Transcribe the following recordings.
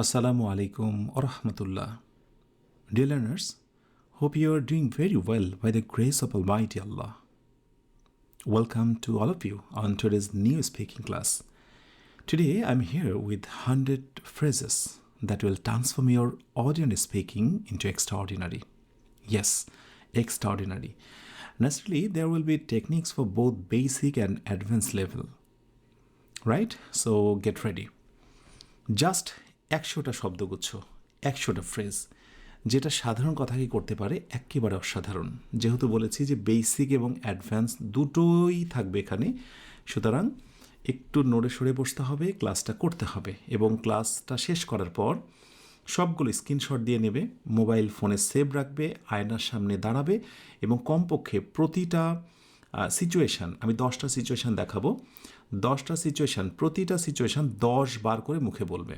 Assalamu alaikum wa rahmatullah. Dear learners, hope you are doing very well by the grace of Almighty Allah. Welcome to all of you on today's new speaking class. Today I'm here with 100 phrases that will transform your ordinary speaking into extraordinary. Yes, extraordinary. Naturally, there will be techniques for both basic and advanced level. Right? So get ready. Just 100টা শব্দগুচ্ছ, 100টা phrase, যেটা সাধারণ কথাকে করতে পারে একেবারে অসাধারণ। যেহেতু বলেছি যে বেসিক এবং অ্যাডভান্স দুটোই থাকবে এখানে, সুতরাং একটু নড়ে সরে বসতে হবে, ক্লাসটা করতে হবে এবং ক্লাসটা শেষ করার পর সবগুলো স্ক্রিনশট দিয়ে নেবে, মোবাইল ফোনে সেভ রাখবে, আয়নার সামনে দাঁড়াবে এবং কমপক্ষে প্রতিটা সিচুয়েশান, আমি 10টা সিচুয়েশান দেখাবো, 10টা সিচুয়েশান, প্রতিটা সিচুয়েশান 10 বার করে মুখে বলবে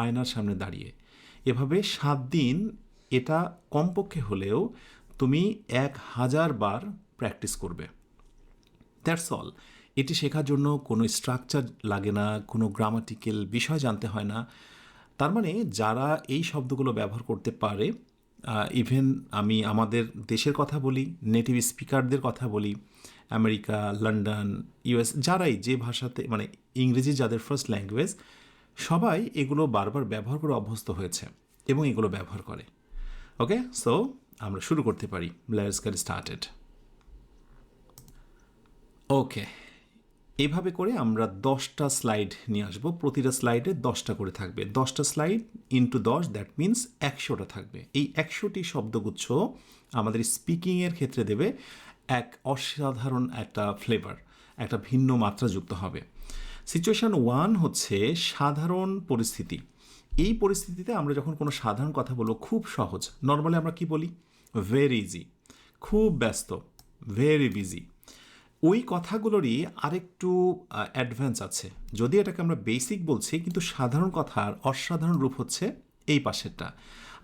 আয়নার সামনে দাঁড়িয়ে। এভাবে 7 দিন এটা কমপক্ষে হলেও তুমি 1000 বার প্র্যাকটিস করবে। That's all. এটি শেখার জন্য কোনো স্ট্রাকচার লাগে না, কোনো গ্রামাটিক্যাল বিষয় জানতে হয় না। তার মানে যারা এই শব্দগুলো ব্যবহার করতে পারে, ইভেন আমি আমাদের দেশের কথা বলি, নেটিভ স্পিকারদের কথা বলি, আমেরিকা, লন্ডন, ইউএস, যারাই যে ভাষাতে মানে ইংরেজি যাদের ফার্স্ট ল্যাঙ্গুয়েজ, সবাই এগুলো বারবার ব্যবহার করে অভ্যস্ত হয়েছে এবং এগুলো ব্যবহার করে। ওকে, সো আমরা শুরু করতে পারি। Let's get started. ওকে, এইভাবে করে আমরা 10টা স্লাইড নিয়ে আসবো, প্রতিটা স্লাইডে 10টা করে থাকবে। 10টা স্লাইড ইন্টু 10, দ্যাট মিনস 100টা থাকবে। এই 100টি শব্দগুচ্ছ আমাদের স্পিকিংয়ের ক্ষেত্রে দেবে এক অসাধারণ একটা ফ্লেভার, একটা ভিন্ন মাত্রা যুক্ত হবে। সিচুয়েশান 1 হচ্ছে সাধারণ পরিস্থিতি। এই পরিস্থিতিতে আমরা যখন কোনো সাধারণ কথা বলবো, খুব সহজ, নর্মালি আমরা কি বলি? ভেরি ইজি, খুব ব্যস্ত, ভেরি বিজি। ওই কথাগুলোরই আরেকটু অ্যাডভান্স আছে। যদি এটাকে আমরা বেসিক বলছি, কিন্তু সাধারণ কথার অসাধারণ রূপ হচ্ছে এই পাশেরটা।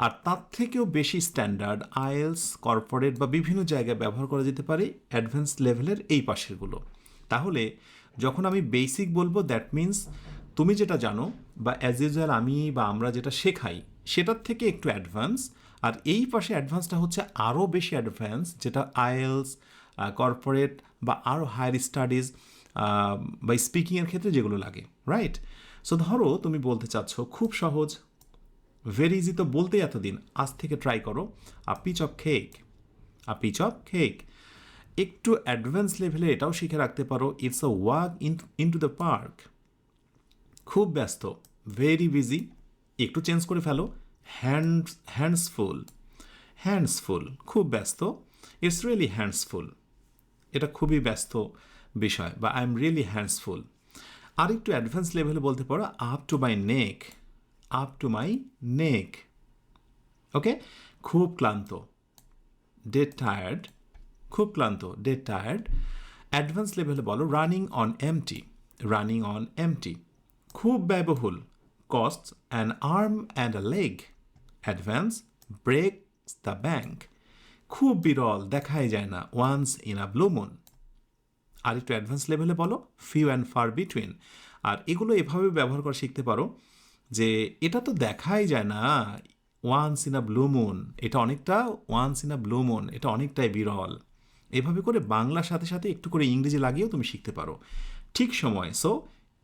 আর তার থেকেও বেশি স্ট্যান্ডার্ড আইএলস, কর্পোরেট বা বিভিন্ন জায়গায় ব্যবহার করা যেতে পারে অ্যাডভান্স লেভেলের এই পাশেরগুলো। তাহলে যখন আমি বেসিক বলবো, দ্যাট মিনস তুমি যেটা জানো বা অ্যাজ ইউজুয়াল আমি বা আমরা যেটা শেখাই সেটার থেকে একটু অ্যাডভান্স। আর এই পাশে অ্যাডভান্সটা হচ্ছে আরও বেশি অ্যাডভান্স, যেটা আইএলস, কর্পোরেট বা আরও হায়ার স্টাডিজ বা স্পিকিংয়ের ক্ষেত্রে যেগুলো লাগে, রাইট? সো ধরো তুমি বলতে চাচ্ছ খুব সহজ, ভেরি ইজি তো বলতে এতদিন, আজ থেকে ট্রাই করো a piece of cake, a piece of cake. একটু অ্যাডভান্স লেভেলে এটাও শিখে রাখতে পারো, it's a walk into the park. খুব ব্যস্ত, ভেরি বিজি, একটু চেঞ্জ করে ফেলো, হ্যান্ডসফুল, হ্যান্ডসফুল, খুব ব্যস্ত, ইটস রিয়েলি হ্যান্ডসফুল, এটা খুবই ব্যস্ত বিষয়, বা আই এম রিয়েলি হ্যান্ডসফুল। আর একটু অ্যাডভান্স লেভেলে বলতে পারো up to my neck, up to my neck. Okay, খুব ক্লান্ত, ডেড টায়ার্ড, খুব ক্লান্ত, ডেড টায়ার্ড। অ্যাডভান্স লেভেলে বলো running on empty, running on empty. খুব ব্যয়বহুল, costs an arm and a leg. Advance, breaks the bank. খুব বিরল, দেখাই যায় না, once in a blue moon. আর একটু অ্যাডভান্স লেভেলে বলো ফিউ অ্যান্ড ফার বিটুইন। আর এগুলো এভাবে ব্যবহার করে শিখতে পারো যে এটা তো দেখাই যায় না, once in a blue moon, এটা অনেকটা, once in a blue moon, এটা অনেকটাই বিরল। এভাবে করে বাংলার সাথে সাথে একটু করে ইংরেজি লাগিয়েও তুমি শিখতে পারো ঠিক সময়। So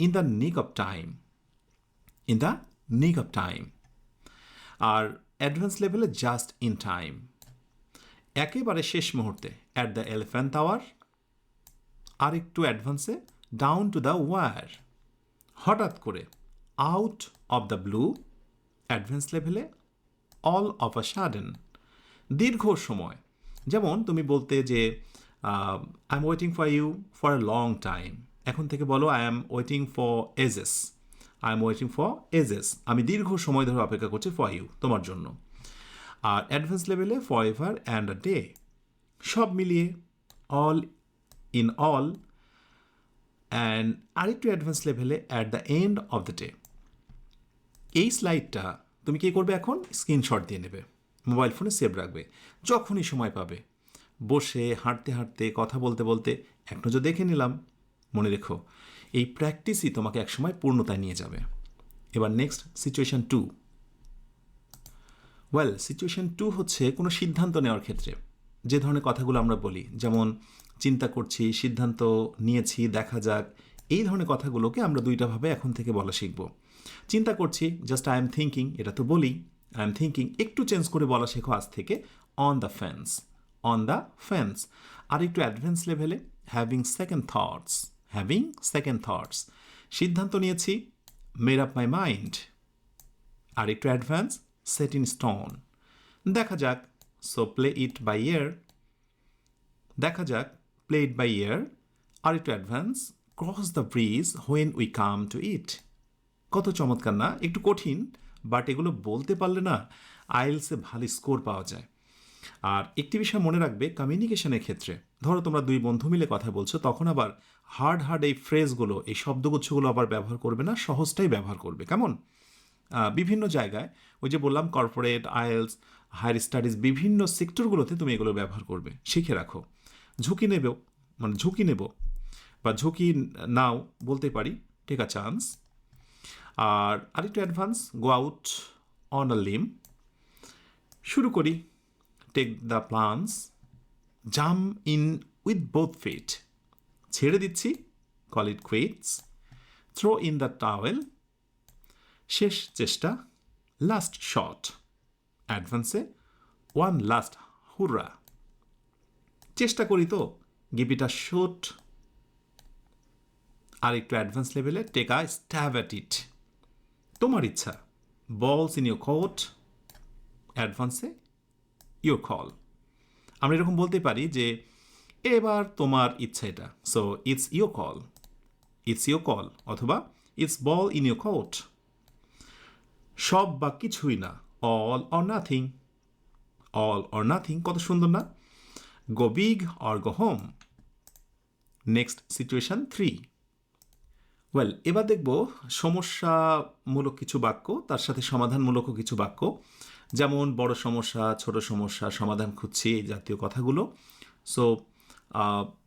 in the nick of time, in the nick of time. আর অ্যাডভান্স লেভেলে জাস্ট ইন টাইম, একেবারে শেষ মুহূর্তে, অ্যাট দ্য এলিফ্যান্ট টাওয়ার। আর একটু অ্যাডভান্সে ডাউন টু দ্য ওয়ার, হঠাৎ করে, out of the blue. Advance লেভেলে অল অফ আ সাডেন, দীর্ঘ সময়। যেমন তুমি বলতে যে I am waiting for you for a long time, এখন থেকে বলো I am waiting for edges, I am waiting for ages, আমি দীর্ঘ সময় ধরে অপেক্ষা করছি ফর ইউ, তোমার জন্য। আর অ্যাডভান্স লেভেলে for ever and a day, সব মিলিয়ে, অল ইন অল। অ্যান্ড আরেকটু অ্যাডভান্স লেভেলে at the end of the day. এই স্লাইডটা তুমি কী করবে? এখন স্ক্রিনশট দিয়ে নেবে, মোবাইল ফোনে সেভ রাখবে, যখনই সময় পাবে বসে হাঁটতে হাঁটতে কথা বলতে বলতে এক নজর দেখে নিলাম। মনে রেখো এই প্র্যাকটিসই তোমাকে একসময় পূর্ণতায় নিয়ে যাবে। এবার নেক্সট সিচুয়েশন 2। ওয়েল, সিচুয়েশন 2 হচ্ছে কোনো সিদ্ধান্ত নেওয়ার ক্ষেত্রে যে ধরনের কথাগুলো আমরা বলি, যেমন চিন্তা করছি, সিদ্ধান্ত নিয়েছি, দেখা যাক, এই ধরনের কথাগুলোকে আমরা দুইটা ভাবে এখন থেকে বলা শিখব। চিন্তা করছি, জাস্ট আই এম থিঙ্কিং, এটা তো বলি, আই এম থিঙ্কিং, একটু চেঞ্জ করে বলা শেখো আজ থেকে, on the fence, on the fence. আর একটু অ্যাডভান্স লেভেলে having second thoughts, having second thoughts, সিদ্ধান্ত নিয়েছি, মেড আপ মাই মাইন্ড। আর একটু অ্যাডভান্স, সেট ইন স্টোন, দেখা যাক, so play it by ear, দেখা যাক, প্লে ইট বাই ইয়ার। আর একটু advance, cross the bridge when we come to it. কত চমৎকার না? একটু কঠিন, বাট এগুলো বলতে পারলে না আইএলসে ভালো স্কোর পাওয়া যায়। আর একটি বিষয় মনে রাখবে, কমিউনিকেশনের ক্ষেত্রে ধরো তোমরা দুই বন্ধু মিলে কথা বলছো, তখন আবার হার্ড হার্ড এই ফ্রেজগুলো, এই শব্দগুচ্ছগুলো আবার ব্যবহার করবে না, সহজটাই ব্যবহার করবে। কেমন? বিভিন্ন জায়গায়, ওই যে বললাম কর্পোরেট, আইএলস, হায়ার স্টাডিজ, বিভিন্ন সেক্টরগুলোতে তুমি এগুলো ব্যবহার করবে, শিখে রাখো। ঝুঁকি নেবেও, মানে ঝুঁকি নেব বা ঝুঁকি নাও বলতে পারি, টেক আ চান্স। আর আরেকটু advance, go out on a limb, শুরু করি, take the plunge, jump in with both feet, ছেড়ে দিচ্ছি, call it quits, throw in the towel, শেষ চেষ্টা, লাস্ট শট, অ্যাডভান্সে ওয়ান লাস্ট হুররা, চেষ্টা করি তো, গিভ ইট আ শট। আর একটু অ্যাডভান্স লেভেলে take a stab at it, তোমার ইচ্ছা, বলস ইন ইউর কোর্ট, অ্যাডভান্সে ইউর কল। আমরা এরকম বলতে পারি যে এবার তোমার ইচ্ছা এটা, so it's your call, it's your call, অথবা it's ball in your court. সব বা কিছুই না, all or nothing, all or nothing, কত সুন্দর না? Go big or go home. Next situation 3। Well, এবার দেখব সমস্যামূলক কিছু বাক্য, তার সাথে সমাধানমূলকও কিছু বাক্য, যেমন বড় সমস্যা, ছোট সমস্যা, সমাধান খুঁজছি, এই জাতীয় কথাগুলো। So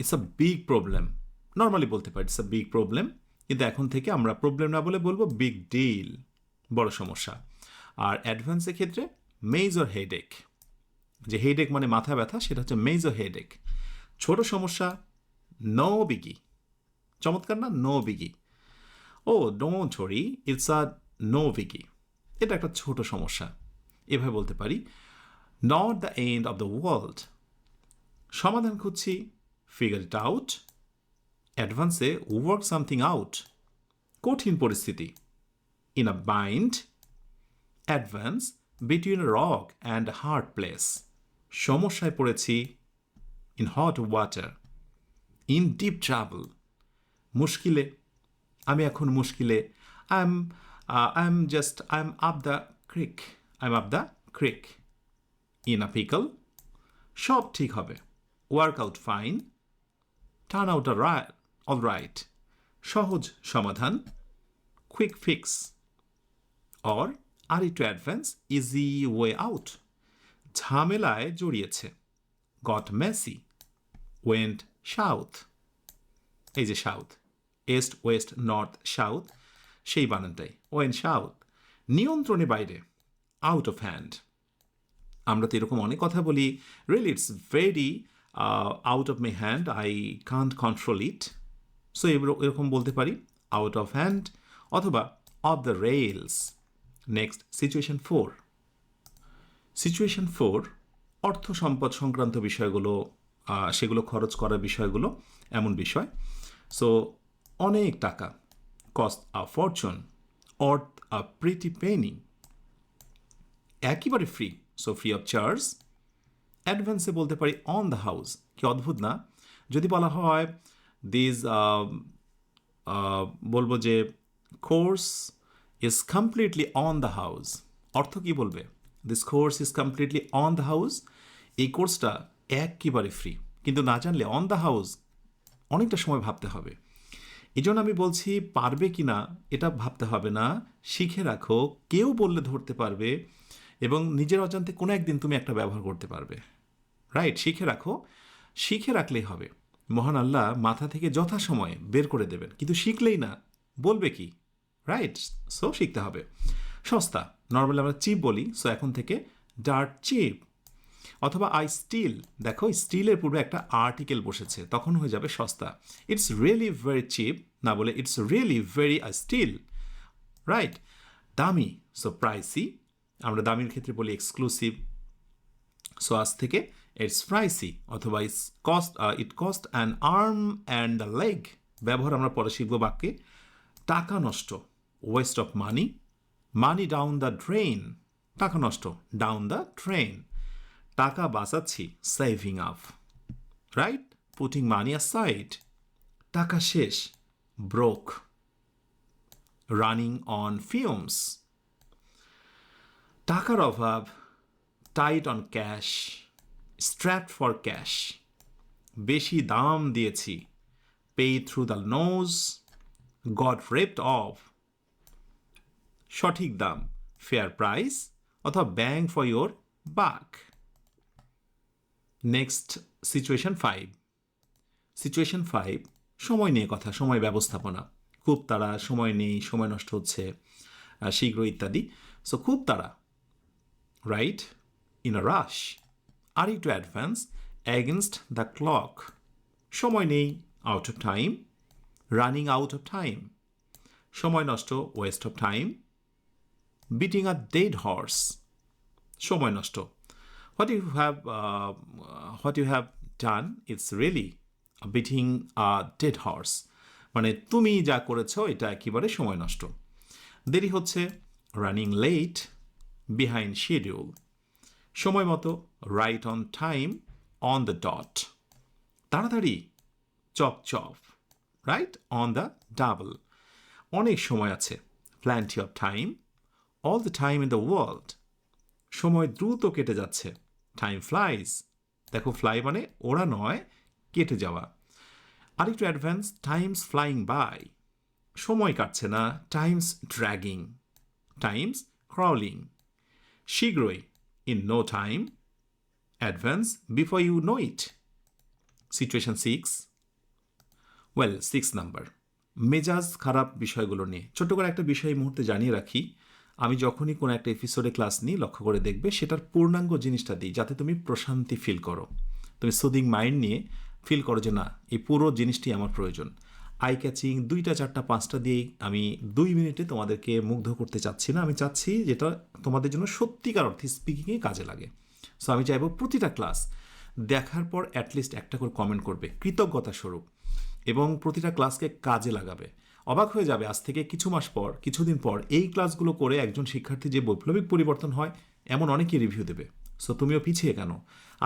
it's a big problem, normally বলতে পারি ইটস আ বিগ প্রবলেম, কিন্তু এখন থেকে আমরা প্রবলেম না বলে বলবো বিগ ডিল, বড় সমস্যা। আর অ্যাডভান্সের ক্ষেত্রে মেজর হেডেক, যে হেডেক মানে মাথা ব্যথা, সেটা হচ্ছে মেজর হেডেক। ছোট সমস্যা, নো বিগি, চমৎকার না? No biggie. Oh don't worry, it's a no biggie, এটা একটা ছোট সমস্যা। এভাবে বলতে পারি, not the end of the world. সমাধান খুঁজছি, ফিগার ইট আউট। অ্যাডভান্সে ওয়ার্ক সামথিং আউট, কঠিন পরিস্থিতি, in a bind. Advance, between a rock and hard place, সমস্যায় পড়েছি, in hot water. In deep trouble, মুশকিলে, আমি এখন মুশকিলে, I am up the creek, I am up the creek. In a pickle, সব ঠিক হবে, work out fine, turn out all right, সহজ সমাধান, কুইক ফিক্স। অর আর একটু অ্যাডভান্স, ইজি ওয়ে আউট, ঝামেলায় জড়িয়েছে, গট মেসি, ওয়েন্ট সাউথ। এই যে south, east, West, north, south, সেই বানানটাই, ওয়েন্ট সাউথ। নিয়ন্ত্রণে বাইরে, আউট অফ হ্যান্ড। আমরা তো এরকম অনেক কথা বলি, really it's very out of my hand, I can't control it. So এরকম বলতে পারি, আউট অফ হ্যান্ড, অথবা of the rails. Next situation 4। Situation 4 অর্থ সম্পদ সংক্রান্ত বিষয়গুলো, সেগুলো খরচ করার বিষয়গুলো, এমন বিষয়। সো অনেক টাকা, cost a fortune, worth a pretty penny, একেবারে free, so free of charge. অ্যাডভান্সে বলতে পারি অন দ্য হাউস, কি অদ্ভুত না? যদি বলা হয় দিস, বলবো যে course is completely on the house, অর্থ কি বলবে? This course is completely on the house, এই কোর্সটা একেবারে ফ্রি। কিন্তু না জানলে অন দ্য হাউস অনেকটা সময় ভাবতে হবে। এই জন্য আমি বলছি, পারবে কি না এটা ভাবতে হবে না, শিখে রাখো, কেউ বললে ধরতে পারবে, এবং নিজের অজান্তে কোনো একদিন তুমি একটা ব্যবহার করতে পারবে। রাইট, শিখে রাখো, শিখে রাখলেই হবে। মহান আল্লাহ মাথা থেকে যথাসময়ে বের করে দেবেন, কিন্তু শিখলেই না, বলবে কি? রাইট, সো শিখতে হবে। সস্তা, নর্মালি আমরা চিপ বলি, সো এখন থেকে ডার্ট চিপ। অথবা আই স্টিল, দেখো স্টিলের পূর্বে একটা আর্টিকেল বসেছে, তখন হয়ে যাবে সস্তা। ইটস রিয়েলি ভেরি চিপ না বলে it's really very steep, right? দামি, সো প্রাইসি। আমরা দামির ক্ষেত্রে বলি এক্সক্লুসিভ। সো আজ থেকে ইটস প্রাইসি অথবা it cost an arm and the leg ব্যবহার আমরা পরে শিখব বাক্যে। টাকা নষ্ট, waste of money. Money down the drain, টাকা নষ্ট, ডাউন দ্য ড্রেন। টাকা বাঁচাচ্ছি, saving up, right? Putting money aside. টাকা শেষ, ব্রোক। Running on fumes. টাকার অভাব, tight on cash, strapped for cash. বেশি দাম দিয়েছি, pay through the nose, got ripped off. সঠিক দাম, ফেয়ার প্রাইস অথবা ব্যাং ফর ইয়োর বাক। Next situation 5। সিচুয়েশন 5 সময় নিয়ে কথা, সময় ব্যবস্থাপনা। খুব তাড়া, সময় নেই, সময় নষ্ট হচ্ছে, শীঘ্র ইত্যাদি। সো খুব তাড়া, রাইট? ইন আ রাশ। আর একটু অ্যাডভান্স, এগেনস্ট দ্য ক্লক। সময় নেই, out of time, running out of time. সময় নষ্ট, waste of time. Beating a dead horse, সময় নষ্ট। What you have done, it's really beating a dead horse. মানে তুমি যা করেছো এটা একেবারে সময় নষ্ট। দেরি হচ্ছে, রানিং লেট, বিহাইন্ড শিডিউল। সময় মতো, right on time, on the dot. তাড়াতাড়ি, chop chop, right? On the double. অনেক সময় আছে, plenty of time, all the time in the world. সময় দ্রুত কেটে যাচ্ছে, টাইম ফ্লাইজ। দেখো ফ্লাই মানে ওরা নয়, কেটে যাওয়া। আরেকটু অ্যাডভান্স, টাইমস ফ্লাইং বাই। সময় কাটছে না, টাইমস ড্র্যাগিং, টাইমস ক্রাউলিং। শীঘ্রই, in no time. Advance, before you know it. Situation 6, well 6 number, মেজাজ খারাপ বিষয়গুলো নিয়ে। ছোট্ট করে একটা বিষয় এই মুহূর্তে জানিয়ে রাখি, আমি যখনই কোনো একটা এপিসোডে ক্লাস নিই, লক্ষ্য করে দেখবে সেটার পূর্ণাঙ্গ জিনিসটা দিই, যাতে তুমি প্রশান্তি ফিল করো, তুমি সুদিং মাইন্ড নিয়ে ফিল করো যে না, এই পুরো জিনিসটি আমার প্রয়োজন। আই ক্যাচিং 2টা 4টা 5টা দিয়েই আমি 2 মিনিটে তোমাদেরকে মুগ্ধ করতে চাচ্ছি না। আমি চাচ্ছি যেটা তোমাদের জন্য সত্যিকার অর্থে স্পিকিংয়ে কাজে লাগে। সো আমি চাইবো প্রতিটা ক্লাস দেখার পর অ্যাটলিস্ট একটা করে কমেন্ট করবে কৃতজ্ঞতা স্বরূপ, এবং প্রতিটা ক্লাসকে কাজে লাগাবে। অবাক হয়ে যাবে আজ থেকে কিছু মাস পর, কিছুদিন পর এই ক্লাসগুলো করে একজন শিক্ষার্থী যে বৈপ্লবিক পরিবর্তন হয়, এমন অনেকেই রিভিউ দেবে। সো তুমিও পিছিয়ে কেন?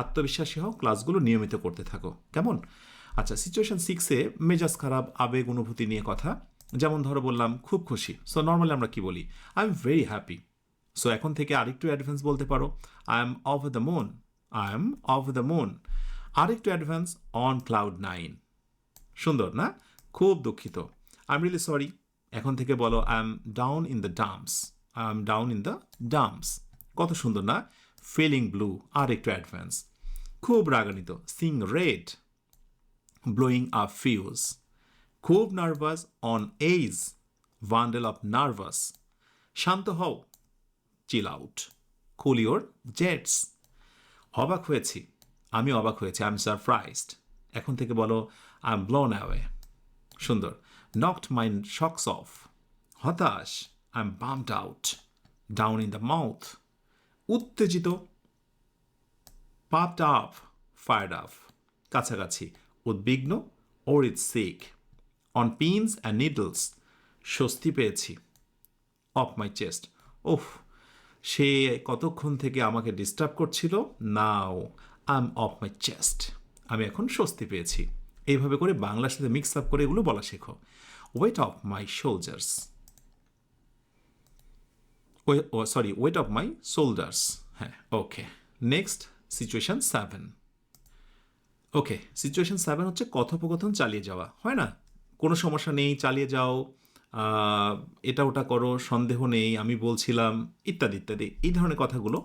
আত্মবিশ্বাসী হও, ক্লাসগুলো নিয়মিত করতে থাকো, কেমন? আচ্ছা, সিচুয়েশন 6-এ মেজাজ খারাপ, আবেগ অনুভূতি নিয়ে কথা। যেমন ধরো বললাম খুব খুশি, সো নর্মালি আমরা কি বলি? I am very happy. So এখন থেকে আরেকটু অ্যাডভান্স বলতে পারো, I am of the moon, I am of the moon. আরেকটু অ্যাডভান্স, অন ক্লাউড 9। সুন্দর না? খুব দুঃখিত, আই এম রিয়েলি সরি। এখন থেকে বলো, I M down in the dumps, I am down in the dumps. কত সুন্দর না? ফিলিং ব্লু, আর একটু অ্যাডভান্স। খুব রাগান্বিত, seeing red, blowing a fuse. খুব nervous, on edge, bundle of nervous. শান্ত হও, chill out, cool your jets. অবাক হয়েছি, আমি অবাক হয়েছি, আই এম সারপ্রাইজড। এখন থেকে বলো, আই এম ব্লোন অ্যাওয়ে। সুন্দর। নকড মাই শক্স অফ, হতাশ, I am bummed out, down in the mouth. উত্তেজিত, পাপড আপ, ফায়ার্ড আপ, কাছাকাছি। উদ্বিগ্ন, worried sick. On pins and needles, স্বস্তি পেয়েছি। অফ মাই চেস্ট, ওহ সে কতক্ষণ থেকে আমাকে ডিস্টার্ব করছিল, now I am of my chest, আমি এখন স্বস্তি পেয়েছি। এইভাবে করে বাংলার সাথে মিক্স আপ করে এগুলো বলা শেখো। Weight off my shoulders, weight off my shoulders. হ্যাঁ, okay. Next situation 7। Okay, situation 7 হচ্ছে কথোপকথন চালিয়ে যাওয়া, হয় না? কোনো সমস্যা নেই, চালিয়ে যাও, এটা ওটা করো, সন্দেহ নেই, আমি বলছিলাম, ইত্যাদি ইত্যাদি। এই ধরনের কথাগুলো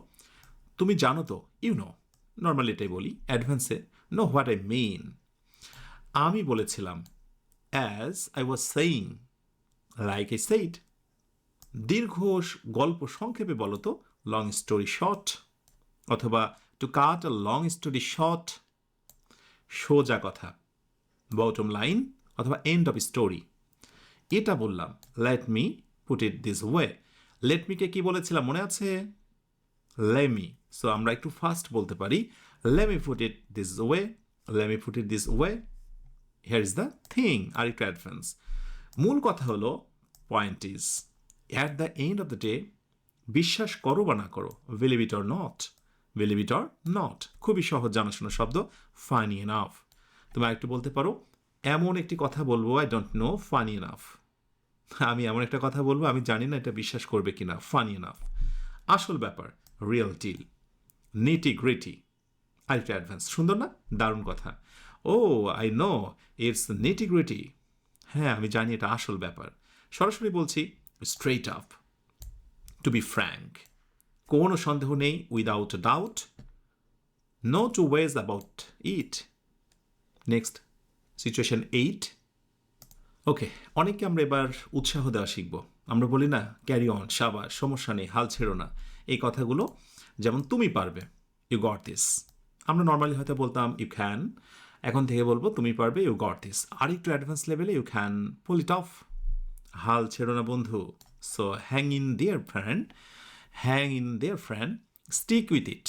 তুমি জানো তো, ইউ নো। নর্মালি এটাই বলি, অ্যাডভান্সে নো হোয়াট আই মিন। আমি বলেছিলাম, as I was saying, like I said. দীর্ঘ গল্প সংক্ষেপে বলো তো, লং স্টোরি শর্ট। অথবা to cut a long story short, সোজা কথা, বটম লাইন অথবা এন্ড অফ স্টোরি। এটা বললাম let me put it this way. Let মিকে কি বলেছিলাম মনে আছে? লেমি। সো আমরা একটু ফাস্ট বলতে পারি, let me put it this way, let me put it this way, here is the thing. আর একটু অ্যাডভান্স। মূল কথা হলো, point is at the end of the day, বিশ্বাস করো বা না করো, believe it or not, believe it or not, খুবই সহজ জানাশোনা শব্দ, ফানি এনাফ। তুমি একটু বলতে পারো, এমন একটি কথা বলবো, I don't know, funny enough. আমি এমন একটা কথা বলবো, আমি জানি না এটা বিশ্বাস করবে কিনা, ফানি এনাফ। আসল ব্যাপার, রিয়েল ডিল, নিটি গ্রিটি। আরেকটা অ্যাডভান্স, সুন্দর না? দারুণ কথা। Oh I know it's nitty gritty. হ্যাঁ, আমি জানি এটা আসল ব্যাপার। সরাসরি বলছি, straight up, to be frank, কোনো সন্দেহ নেই, without doubt, no two ways about it. Next, situation 8। Okay, অনেককে আমরা এবার উৎসাহ দেওয়া শিখব। আমরা বলি না, ক্যারি অন, সাবাস, সমস্যা নেই, হাল ছেড়ো না, এই কথাগুলো। যেমন তুমি পারবে, ইউ গট দিস। আমরা নর্মালি হয়তো বলতাম ইউ ক্যান, এখন থেকে বলবো তুমি পারবে, ইউ গট দিস। আর একটু অ্যাডভান্স লেভেলে, you can pull it off, হাল ছেড়ো না বন্ধু। So hang in there friend, hang in there friend, stick with it,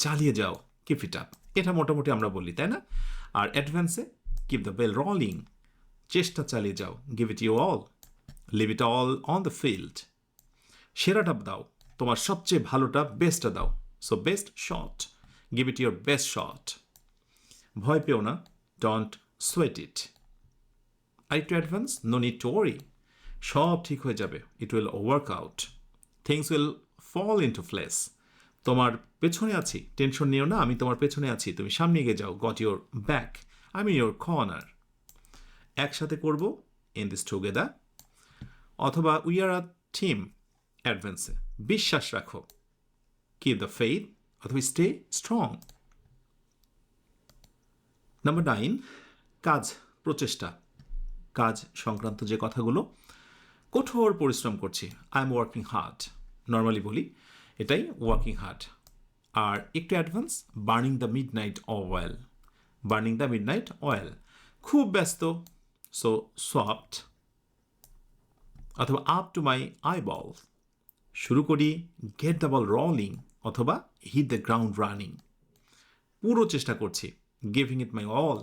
চালিয়ে যাও, কিপ ইট আপ। এটা মোটামুটি আমরা বলি, তাই না? আর অ্যাডভান্সে, কিপ দ্য বেল রলিং, চেষ্টা চালিয়ে যাও, give it you all, leave it all on the field, সেরাটা দাও, তোমার সবচেয়ে ভালোটা, বেস্টটা দাও। So best shot, give it your best shot. ভয় পেও না, ডোন্ট সোয়েট ইট। আর একটু advance, no need to worry, সব ঠিক হয়ে যাবে, it will work out, things will fall into place. তোমার পেছনে আছি, টেনশন নিও না, আমি তোমার পেছনে আছি, তুমি সামনে এগিয়ে যাও, got your back, I mean your corner. একসাথে করব, ইন দিস টুগেদার, অথবা উই আর আ টিম, অ্যাডভান্সে, বিশ্বাস রাখো, কিপ দ্য ফেইথ, অথবা স্টে স্ট্রং। নাম্বার 9, কাজ, প্রচেষ্টা, কাজ সংক্রান্ত যে কথাগুলো, কঠোর পরিশ্রম করছি, I am working hard, normally বলি এটাই, ওয়ার্কিং হার্ড। আর একটু advance, burning the mid night oil, burning the mid night oil, খুব ব্যস্ত, সো সফট, অথবা আপ টু মাই আইবল, শুরু করি, গেট দ্য বল রলিং, অথবা হিট দ্য গ্রাউন্ড রানিং, পুরো চেষ্টা করছি, গিভিং ইট মাই অল,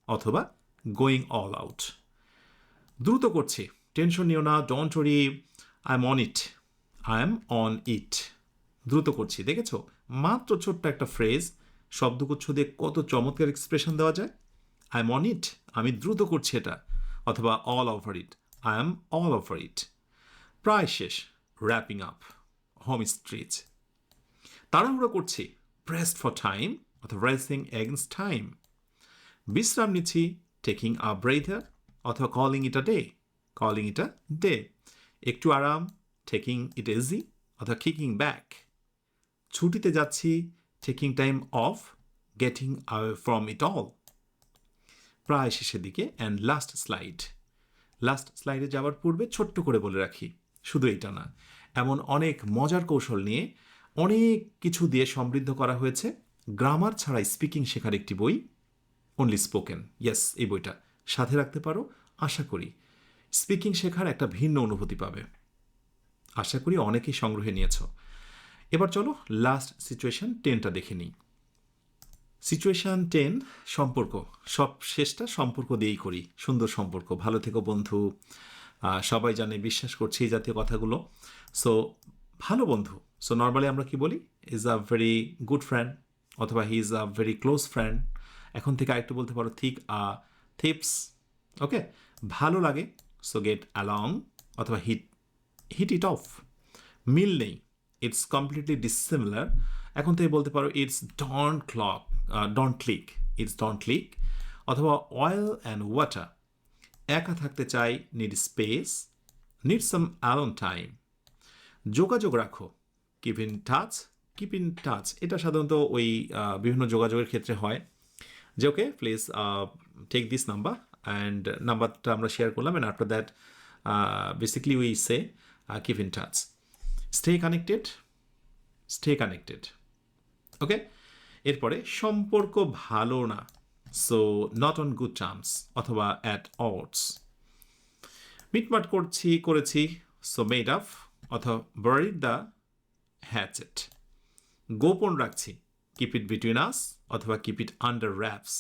অথবা গোয়িং অল আউট, দ্রুত করছি, টেনশন নিও না, don't worry, I am on it, I am on it, দ্রুত করছি। দেখেছো, মাত্র ছোট্ট একটা ফ্রেজ, শব্দগুচ্ছ দিয়ে কত চমৎকার এক্সপ্রেশন দেওয়া যায়। আই এম অন ইট, আমি দ্রুত করছি এটা, অথবা all over it, I am all over it. প্রায় শেষ, র্যাপিং আপ, হোম স্ট্রেচ, তাড়াহুড়ো করছি, প্রেসড ফর টাইম, অথবা রেসিং এগেনস্ট টাইম, বিশ্রাম নিচ্ছি, টেকিং আ ব্রেথার, অথবা calling it a day, calling it a day, একটু আরাম, টেকিং ইট ইজি, অথবা কিকিং ব্যাক, ছুটিতে যাচ্ছি, taking time of, getting away from it all. প্রায় শেষের দিকে, অ্যান্ড লাস্ট স্লাইড, লাস্ট স্লাইডে যাওয়ার পূর্বে ছোট্ট করে বলে রাখি, শুধু এটা না, এমন অনেক মজার কৌশল নিয়ে, অনেক কিছু দিয়ে সমৃদ্ধ করা হয়েছে গ্রামার ছাড়াই স্পিকিং শেখার একটি বই, অনলি স্পোকেন। ইয়েস, এই বইটা সাথে রাখতে পারো, আশা করি স্পিকিং শেখার একটা ভিন্ন অনুভূতি পাবে। আশা করি অনেকেই সংগ্রহে নিয়েছ। এবার চলো লাস্ট সিচুয়েশন 10টা দেখে নিই। সিচুয়েশন 10, সম্পর্ক, সব শেষটা সম্পর্ক দিয়েই করি, সুন্দর সম্পর্ক, ভালো থেকো বন্ধু, সবাই জানে, বিশ্বাস করছি এই জাতীয় কথাগুলো। সো ভালো বন্ধু, সো নর্মালি আমরা কি বলি, is a very good friend, অথবা he is a very close friend. এখন থেকে আরেকটু বলতে পারো, থিক আ থিপস, ওকে, ভালো লাগে, সো গেট অ্যালং, অথবা হিট ইট অফ, মিল নেই, ইটস কমপ্লিটলি ডিসিমিলার, এখন থেকে বলতে পারো it's don't click, it's don't click, অথবা অয়েল অ্যান্ড ওয়াটার, একা থাকতে চাই, need space, need some alone time, যোগাযোগ রাখো, কিপ ইন টাচ, এটা সাধারণত ওই বিভিন্ন যোগাযোগের ক্ষেত্রে হয়, যে okay please take this number, and নাম্বারটা আমরা শেয়ার করলাম, and after that basically we say keep in touch, stay connected, okay, এরপরে সম্পর্ক ভালো না, so not on good terms অথবা অ্যাট অডস। মিটমাট করেছি, সো মেড আপ অথবা বারিড দ্য হ্যাচেট। গোপন রাখছি, কিপ ইট বিটুইন আস অথবা কিপ ইট আন্ডার র্যাপস।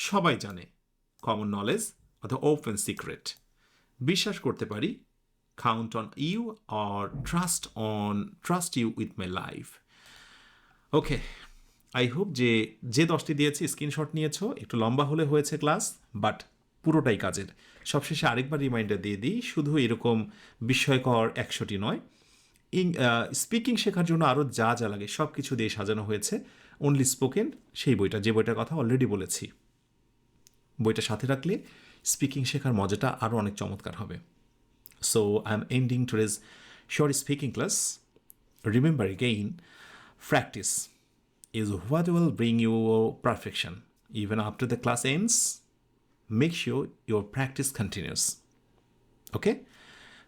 সবাই জানে, কমন নলেজ অথবা ওপেন সিক্রেট। বিশ্বাস করতে পারি, count on you or trust you with my life. Okay, I hope যে 10টি দিয়েছি স্ক্রিনশট নিয়েছো। একটু লম্বা হলে হয়েছে ক্লাস, বাট পুরোটাই কাজের। সবশেষে আরেকবার রিমাইন্ডার দিয়ে দিই, শুধু এরকম বিস্ময়কর 100টি নয়, স্পিকিং শেখার জন্য আরও যা যা লাগে সব কিছু দিয়ে সাজানো হয়েছে। অনলি স্পোকেন সেই বইটা, যে বইটার কথা অলরেডি বলেছি, বইটা সাথে রাখলে স্পিকিং শেখার মজাটা আরও অনেক চমৎকার হবে। So I am ending today's short speaking class. Remember again, practice is what will bring you perfection. Even after the class ends, make sure your practice continues. Okay?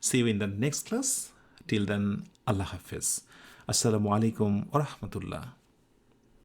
See you in the next class. Till then, Allah Hafiz. Assalamu alaikum wa rahmatullah.